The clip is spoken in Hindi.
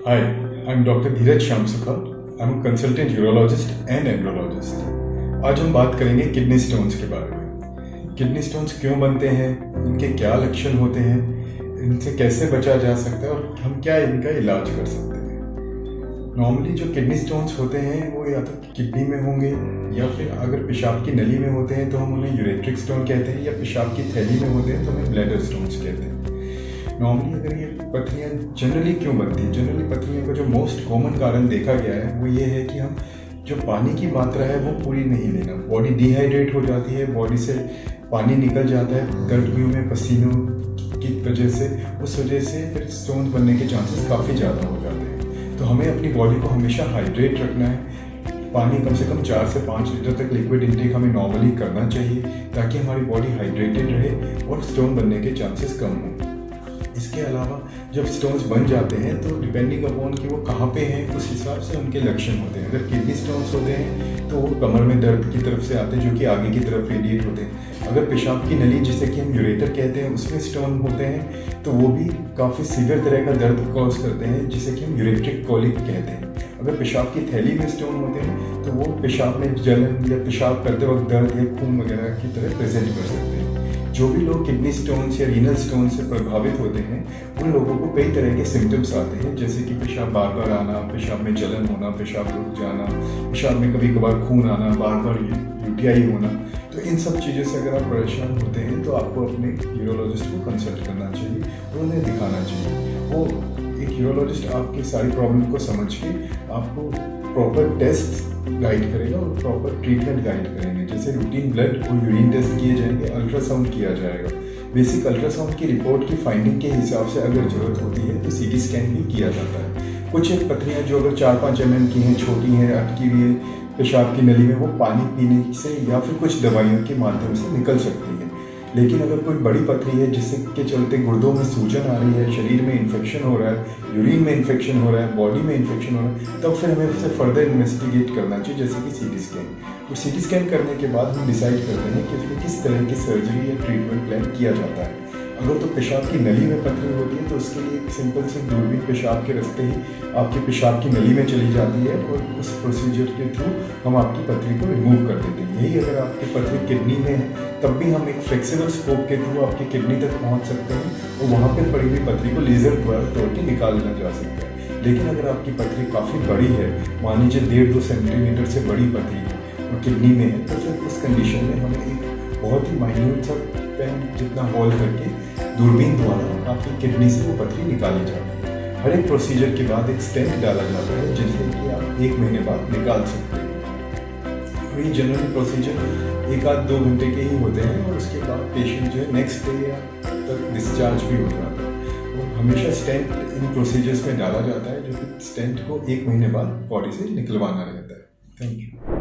Hi, I'm Dr. Dheeraj Shyamsukhal. I'm a consultant urologist and embryologist. आज हम बात करेंगे किडनी स्टोन्स के बारे में। किडनी स्टोन्स क्यों बनते हैं, इनके क्या लक्षण होते हैं, इनसे कैसे बचा जा सकता है और हम क्या इनका इलाज कर सकते हैं। नॉर्मली जो किडनी स्टोन्स होते हैं वो या तो किडनी में होंगे या फिर अगर पेशाब की नली में होते हैं तो हम उन्हें यूरेट्रिक स्टोन कहते हैं, या पेशाब की थैली में होते हैं तो हमें ब्लैडर स्टोन्स कहते हैं। नॉर्मली अगर ये पथरियाँ जनरली क्यों बनती हैं, जनरली पथरियों का जो मोस्ट कॉमन कारण देखा गया है वो ये है कि हम जो पानी की मात्रा है वो पूरी नहीं लेना, बॉडी डिहाइड्रेट हो जाती है, बॉडी से पानी निकल जाता है गर्मियों में पसीनों की वजह से, उस वजह से फिर स्टोन बनने के चांसेस काफ़ी ज़्यादा हो जाते हैं। तो हमें अपनी बॉडी को हमेशा हाइड्रेट रखना है। पानी कम से कम 4 से 5 लीटर तक लिक्विड इंटेक हमें नॉर्मली करना चाहिए ताकि हमारी बॉडी हाइड्रेटेड रहे और स्टोन बनने के चांसेस कम हों। इसके अलावा जब स्टोन्स बन जाते हैं तो डिपेंडिंग अपॉन कि वो कहाँ पे हैं उस हिसाब से उनके लक्षण होते हैं। अगर किडनी स्टोन्स होते हैं तो वो कमर में दर्द की तरफ से आते हैं जो कि आगे की तरफ रेडिएट होते हैं। अगर पेशाब की नली जिसे कि हम यूरेटर कहते हैं उसमें स्टोन होते हैं तो वो भी काफ़ी सीवियर तरह का दर्द कॉज करते हैं जिसे कि हम यूरेट्रिक कॉलिक कहते हैं। अगर पेशाब की थैली में स्टोन होते हैं तो वो पेशाब में जलन या पेशाब करते वक्त दर्द या खून वगैरह की तरह प्रेजेंट कर सकते हैं। जो भी लोग किडनी स्टोन्स या रीनल स्टोन से प्रभावित होते हैं उन लोगों को कई तरह के सिम्टम्स आते हैं, जैसे कि पेशाब बार बार आना, पेशाब में जलन होना, पेशाब रुक जाना, पेशाब में कभी कभार खून आना, बार बार यूटीआई होना। तो इन सब चीज़ों से अगर आप परेशान होते हैं तो आपको अपने यूरोलॉजिस्ट को कंसल्ट करना चाहिए और उन्हें दिखाना चाहिए। वो एक यूरोलॉजिस्ट आपकी सारी प्रॉब्लम को समझ के आपको प्रॉपर टेस्ट गाइड करेगा और प्रॉपर ट्रीटमेंट गाइड करेंगे, जैसे रूटीन ब्लड और यूरिन टेस्ट किए जाएंगे, अल्ट्रासाउंड किया जाएगा। बेसिक अल्ट्रासाउंड की रिपोर्ट की फाइंडिंग के हिसाब से अगर ज़रूरत होती है तो सीटी स्कैन भी किया जाता है। कुछ एक पथरियाँ जो अगर 4-5 mm की हैं, छोटी हैं, अटकी हुई है पेशाब की नली में, वो पानी पीने से या फिर कुछ दवाइयों के माध्यम से निकल सकती है। लेकिन अगर कोई बड़ी पथरी है जिसके के चलते गुर्दों में सूजन आ रही है, शरीर में इन्फेक्शन हो रहा है, यूरिन में इन्फेक्शन हो रहा है, बॉडी में इन्फेक्शन हो रहा है, तब फिर हमें उसे फर्दर इन्वेस्टिगेट करना चाहिए, जैसे कि सीटी स्कैन। और सीटी स्कैन करने के बाद हम डिसाइड करते हैं कि उसमें किस तरह की सर्जरी या ट्रीटमेंट प्लान किया जाता है। अगर तो पेशाब की नली में पथरी होती है तो उसके लिए एक सिंपल सी दूरबीन पेशाब के रास्ते ही आपकी पेशाब की नली में चली जाती है और उस प्रोसीजर के थ्रू हम आपकी पथरी को रिमूव कर देते हैं। यही अगर आपकी पथरी किडनी में है तब भी हम एक फ्लेक्सिबल स्कोप के थ्रू आपकी किडनी तक पहुंच सकते हैं और वहाँ पर पड़ी हुई पथरी को लेज़र द्वारा तोड़ के निकाला जा सकता है। लेकिन अगर आपकी पथरी काफ़ी बड़ी है, मान लीजिए 1.5-2 सेंटीमीटर से बड़ी पथरी और किडनी में है, तो फिर उस कंडीशन में हमें एक बहुत ही माइन्यूट सा पेन जितना होल करके दूरबीन द्वारा आपकी किडनी से वो पथरी निकाली जाती है। हर एक प्रोसीजर के बाद एक स्टेंट डाला जाता है जिससे कि आप 1 महीने बाद निकाल सकते हैं। और ये जनरली प्रोसीजर 1-2 घंटे के ही होते हैं और उसके बाद पेशेंट जो है नेक्स्ट डे या तक डिस्चार्ज भी हो जाता है। तो हमेशा स्टेंट इन प्रोसीजर्स में डाला जाता है जो कि स्टेंट को 1 महीने बाद बॉडी से निकलवाना रहता है। Thank you.